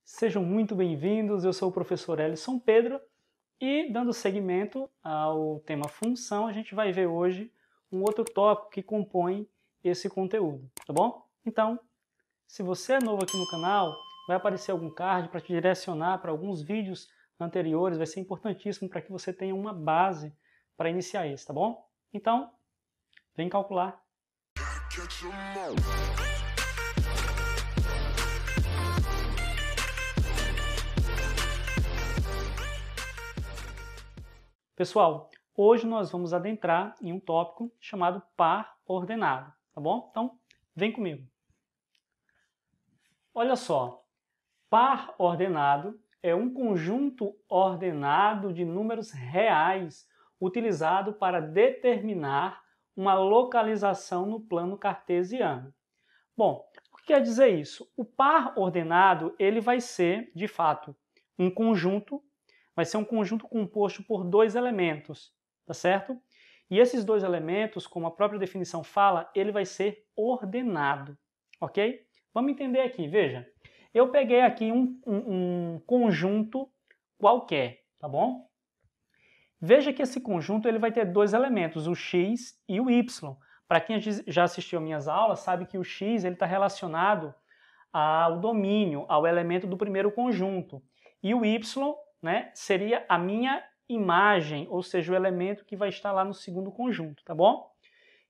Sejam muito bem-vindos, eu sou o professor Elison Pedro e, dando seguimento ao tema função, a gente vai ver hoje um outro tópico que compõe esse conteúdo, tá bom? Então, se você é novo aqui no canal, vai aparecer algum card para te direcionar para alguns vídeos anteriores, vai ser importantíssimo para que você tenha uma base para iniciar esse, tá bom? Então, vem calcular. Pessoal, hoje nós vamos adentrar em um tópico chamado par ordenado, tá bom? Então, vem comigo. Olha só, par ordenado é um conjunto ordenado de números reais utilizado para determinar uma localização no plano cartesiano. Bom, o que quer dizer isso? O par ordenado ele vai ser, de fato, um conjunto. Vai ser um conjunto composto por dois elementos, tá certo? E esses dois elementos, como a própria definição fala, ele vai ser ordenado, ok? Vamos entender aqui, veja. Eu peguei aqui um conjunto qualquer, tá bom? Veja que esse conjunto ele vai ter dois elementos, o x e o y. Para quem já assistiu a minhas aulas, sabe que o x está relacionado ao domínio, ao elemento do primeiro conjunto. E o y, né, seria a minha imagem, ou seja, o elemento que vai estar lá no segundo conjunto, tá bom?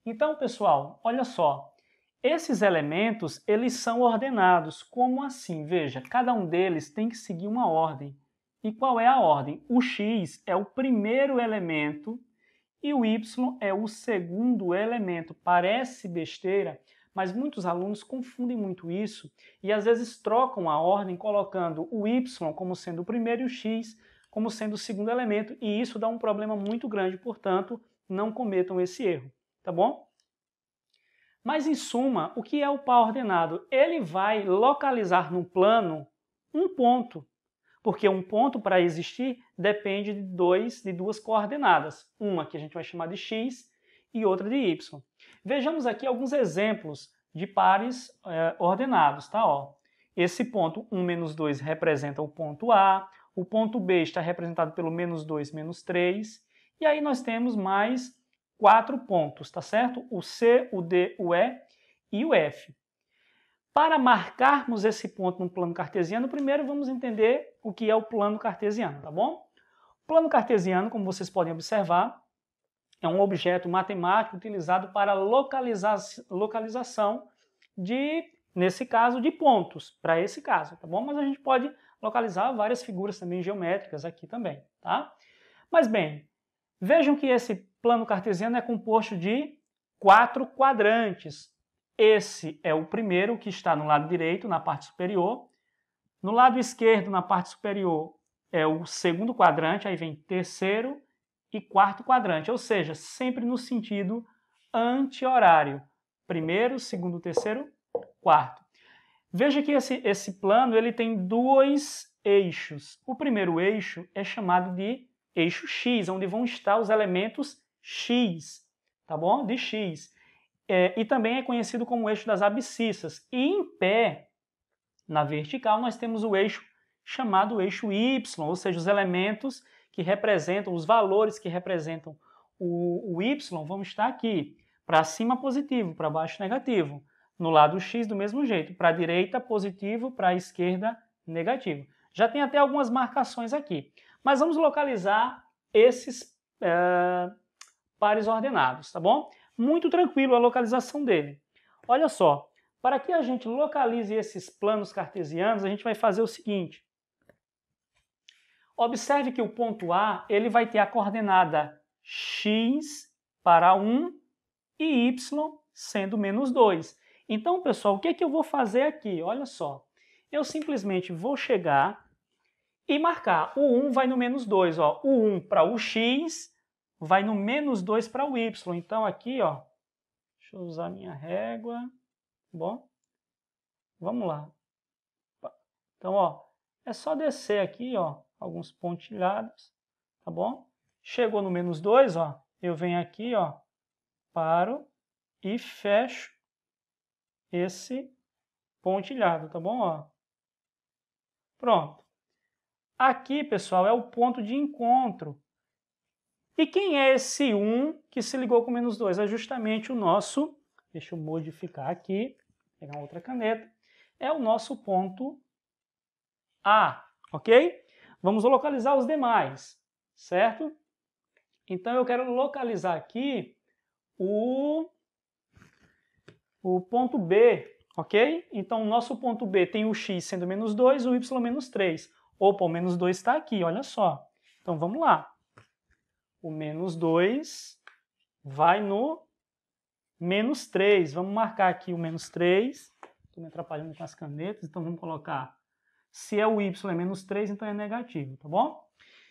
Então, pessoal, olha só. Esses elementos, eles são ordenados. Como assim? Veja, cada um deles tem que seguir uma ordem. E qual é a ordem? O x é o primeiro elemento e o y é o segundo elemento. Parece besteira, mas muitos alunos confundem muito isso e às vezes trocam a ordem colocando o y como sendo o primeiro e o x como sendo o segundo elemento, e isso dá um problema muito grande, portanto, não cometam esse erro, tá bom? Mas, em suma, o que é o par ordenado? Ele vai localizar no plano um ponto, porque um ponto, para existir, depende de duas coordenadas, uma que a gente vai chamar de x e outra de y. Vejamos aqui alguns exemplos de pares ordenados, tá? Ó, esse ponto 1, menos 2 representa o ponto A, o ponto B está representado pelo menos 2, menos 3, e aí nós temos mais 4 pontos, tá certo? O C, o D, o E e o F. Para marcarmos esse ponto no plano cartesiano, primeiro vamos entender o que é o plano cartesiano, tá bom? O plano cartesiano, como vocês podem observar, é um objeto matemático utilizado para localização de, nesse caso, de pontos, para esse caso, tá bom? Mas a gente pode localizar várias figuras também geométricas aqui também, tá? Mas bem, vejam que esse plano cartesiano é composto de 4 quadrantes. Esse é o primeiro, que está no lado direito, na parte superior. No lado esquerdo, na parte superior, é o segundo quadrante, aí vem terceiro e quarto quadrante, ou seja, sempre no sentido anti-horário. Primeiro, segundo, terceiro, quarto. Veja que esse plano ele tem dois eixos. O primeiro eixo é chamado de eixo X, onde vão estar os elementos X, tá bom? De X. E também é conhecido como o eixo das abscissas. E em pé, na vertical, nós temos o eixo chamado eixo Y, ou seja, os elementos que representam, os valores que representam o Y vão estar aqui. Para cima, positivo, para baixo, negativo. No lado X, do mesmo jeito. Para a direita, positivo, para a esquerda, negativo. Já tem até algumas marcações aqui. Mas vamos localizar esses pares ordenados, tá bom? Muito tranquilo a localização dele. Olha só, para que a gente localize esses planos cartesianos, a gente vai fazer o seguinte. Observe que o ponto A ele vai ter a coordenada x para 1 e y sendo menos 2. Então, pessoal, o que eu vou fazer aqui? Olha só, eu simplesmente vou chegar e marcar. O 1 vai no menos 2. Ó. O 1 para o x vai no menos 2 para o y. Então, aqui, ó, deixa eu usar minha régua. Bom, vamos lá. Então, ó, é só descer aqui, ó, alguns pontilhados, tá bom? Chegou no menos 2, ó, eu venho aqui, ó, paro e fecho esse pontilhado, tá bom? Ó. Pronto. Aqui, pessoal, é o ponto de encontro. E quem é esse 1 que se ligou com menos 2? É justamente o nosso, deixa eu modificar aqui, pegar outra caneta, é o nosso ponto A, ok? Vamos localizar os demais, certo? Então eu quero localizar aqui o ponto B, ok? Então o nosso ponto B tem o x sendo menos 2 e o y menos 3. Opa, o menos 2 está aqui, olha só. Então vamos lá. O menos 2 vai no menos 3. Vamos marcar aqui o menos 3. Estou me atrapalhando com as canetas, então vamos colocar. Se é o y é menos 3, então é negativo, tá bom?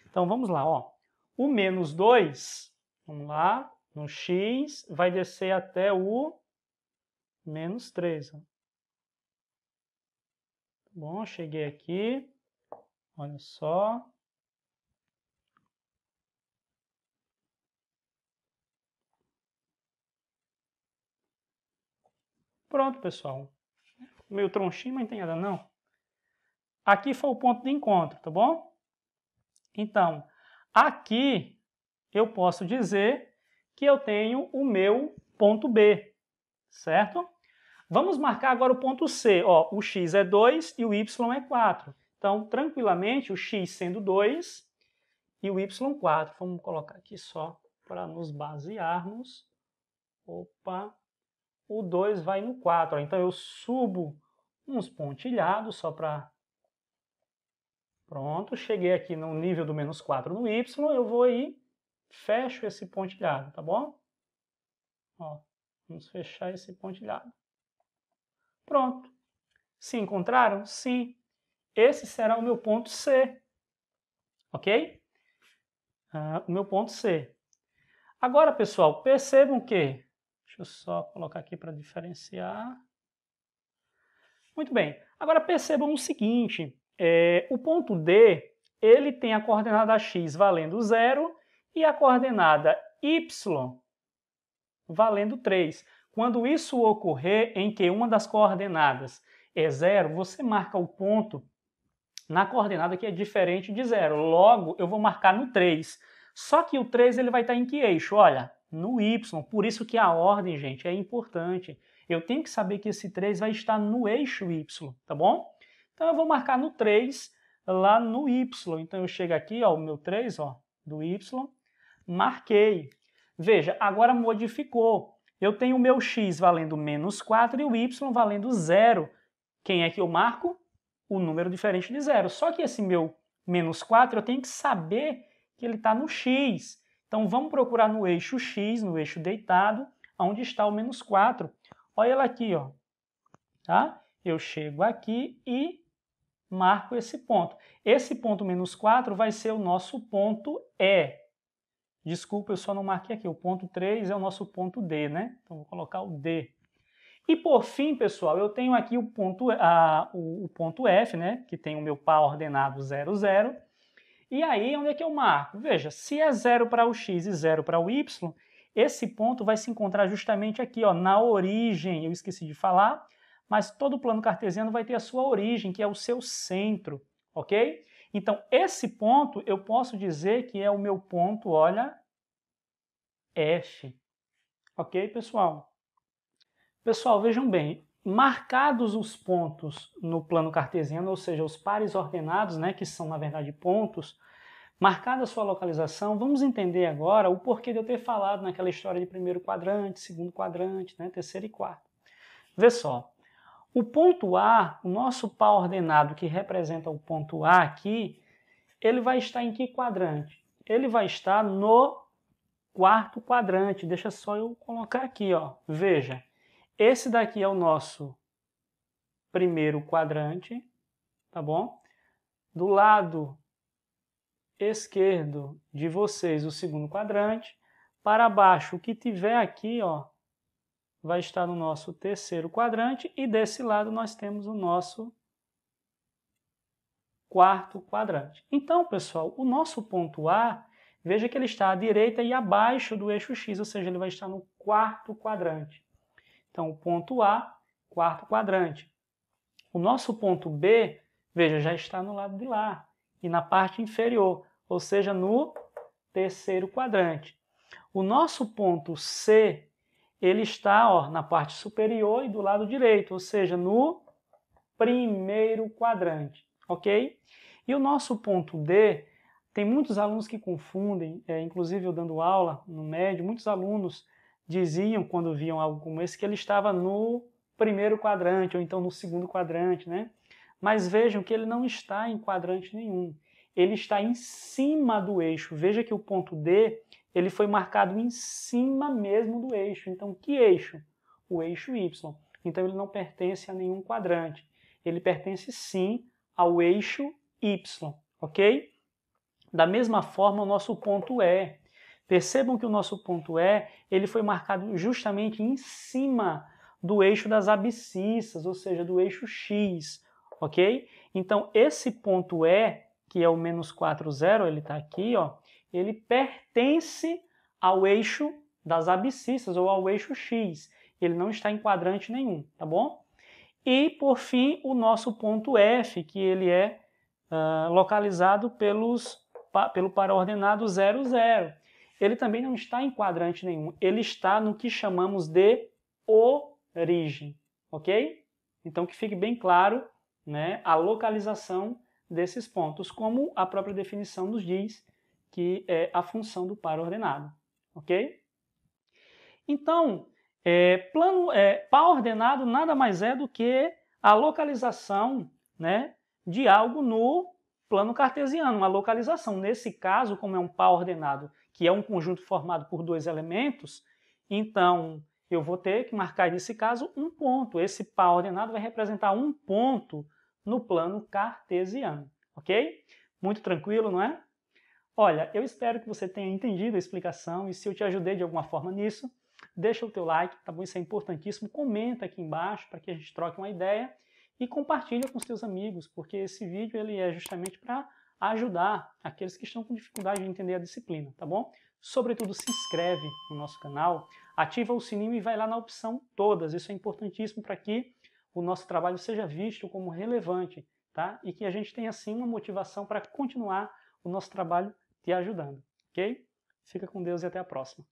Então vamos lá, ó. O menos 2, vamos lá, no x, vai descer até o menos 3. Ó. Tá bom, cheguei aqui. Olha só. Pronto, pessoal. Meio tronchinho, mas não tem nada não. Aqui foi o ponto de encontro, tá bom? Então, aqui eu posso dizer que eu tenho o meu ponto B, certo? Vamos marcar agora o ponto C. Ó, o x é 2 e o y é 4. Então, tranquilamente, o x sendo 2 e o y 4. Vamos colocar aqui só para nos basearmos. Opa, o 2 vai no 4. Ó. Então, eu subo uns pontilhados só para... Pronto, cheguei aqui no nível do menos 4 no y, eu vou aí, fecho esse pontilhado, tá bom? Ó, vamos fechar esse pontilhado. Pronto. Se encontraram? Sim. Esse será o meu ponto C. Ok? O meu ponto C. Agora, pessoal, percebam que... Deixa eu só colocar aqui para diferenciar. Muito bem. Agora percebam o seguinte. O ponto D, ele tem a coordenada x valendo 0 e a coordenada y valendo 3. Quando isso ocorrer em que uma das coordenadas é 0, você marca o ponto na coordenada que é diferente de 0. Logo, eu vou marcar no 3. Só que o 3 ele vai estar em que eixo? Olha, no y. Por isso que a ordem, gente, é importante. Eu tenho que saber que esse 3 vai estar no eixo y, tá bom? Então eu vou marcar no 3 lá no y. Então eu chego aqui, ó, o meu 3, ó, do y, marquei. Veja, agora modificou. Eu tenho o meu x valendo menos 4 e o y valendo 0. Quem é que eu marco? O número diferente de 0. Só que esse meu menos 4 eu tenho que saber que ele está no x. Então vamos procurar no eixo x, no eixo deitado, onde está o menos 4. Olha ela aqui, ó. Tá? Eu chego aqui e marco esse ponto. Esse ponto menos 4 vai ser o nosso ponto E. Desculpa, eu só não marquei aqui. O ponto 3 é o nosso ponto D, né? Então vou colocar o D. E por fim, pessoal, eu tenho aqui o ponto F, né? Que tem o meu par ordenado 0, 0. E aí, onde é que eu marco? Veja, se é 0 para o x e 0 para o y, esse ponto vai se encontrar justamente aqui, ó, na origem. Eu esqueci de falar, mas todo plano cartesiano vai ter a sua origem, que é o seu centro, ok? Então, esse ponto eu posso dizer que é o meu ponto, olha, F. Ok, pessoal? Pessoal, vejam bem, marcados os pontos no plano cartesiano, ou seja, os pares ordenados, né, que são, na verdade, pontos, marcada a sua localização, vamos entender agora o porquê de eu ter falado naquela história de primeiro quadrante, segundo quadrante, né, terceiro e quarto. Vê só, o ponto A, o nosso par ordenado que representa o ponto A aqui, ele vai estar em que quadrante? Ele vai estar no quarto quadrante. Deixa só eu colocar aqui, ó. Veja, esse daqui é o nosso primeiro quadrante, tá bom? Do lado esquerdo de vocês, o segundo quadrante. Para baixo, o que tiver aqui, ó, vai estar no nosso terceiro quadrante. E desse lado nós temos o nosso quarto quadrante. Então, pessoal, o nosso ponto A, veja que ele está à direita e abaixo do eixo X, ou seja, ele vai estar no quarto quadrante. Então, o ponto A, quarto quadrante. O nosso ponto B, Veja, já está no lado de lá e na parte inferior, ou seja, no terceiro quadrante. O nosso ponto C, ele está na parte superior e do lado direito, ou seja, no primeiro quadrante, ok? E o nosso ponto D, tem muitos alunos que confundem, inclusive eu dando aula no médio, muitos alunos diziam, quando viam algo como esse, que ele estava no primeiro quadrante, ou então no segundo quadrante, né? Mas vejam que ele não está em quadrante nenhum. Ele está em cima do eixo. Veja que o ponto D, ele foi marcado em cima mesmo do eixo. Então, que eixo? O eixo Y. Então, ele não pertence a nenhum quadrante. Ele pertence, sim, ao eixo Y, ok? Da mesma forma, o nosso ponto E. Percebam que o nosso ponto E, ele foi marcado justamente em cima do eixo das abscissas, ou seja, do eixo X, ok? Então, esse ponto E, que é o menos 4, 0, ele está aqui, ó, ele pertence ao eixo das abscissas, ou ao eixo X. Ele não está em quadrante nenhum, tá bom? E, por fim, o nosso ponto F, que ele é localizado pelo paraordenado 0, 0. Ele também não está em quadrante nenhum, ele está no que chamamos de origem, ok? Então, que fique bem claro, né, a localização desses pontos, como a própria definição nos diz, que é a função do paraordenado, ok? Então, par ordenado nada mais é do que a localização, né, de algo no plano cartesiano, uma localização. Nesse caso, como é um par ordenado, que é um conjunto formado por dois elementos, então eu vou ter que marcar, nesse caso, um ponto. Esse par ordenado vai representar um ponto no plano cartesiano, ok? Muito tranquilo, não é? Olha, eu espero que você tenha entendido a explicação e se eu te ajudei de alguma forma nisso, deixa o teu like, tá bom? Isso é importantíssimo. Comenta aqui embaixo para que a gente troque uma ideia e compartilha com os teus amigos, porque esse vídeo ele é justamente para ajudar aqueles que estão com dificuldade de entender a disciplina, tá bom? Sobretudo, se inscreve no nosso canal, ativa o sininho e vai lá na opção todas. Isso é importantíssimo para que o nosso trabalho seja visto como relevante, tá? E que a gente tenha, assim, uma motivação para continuar o nosso trabalho te ajudando, ok? Fica com Deus e até a próxima.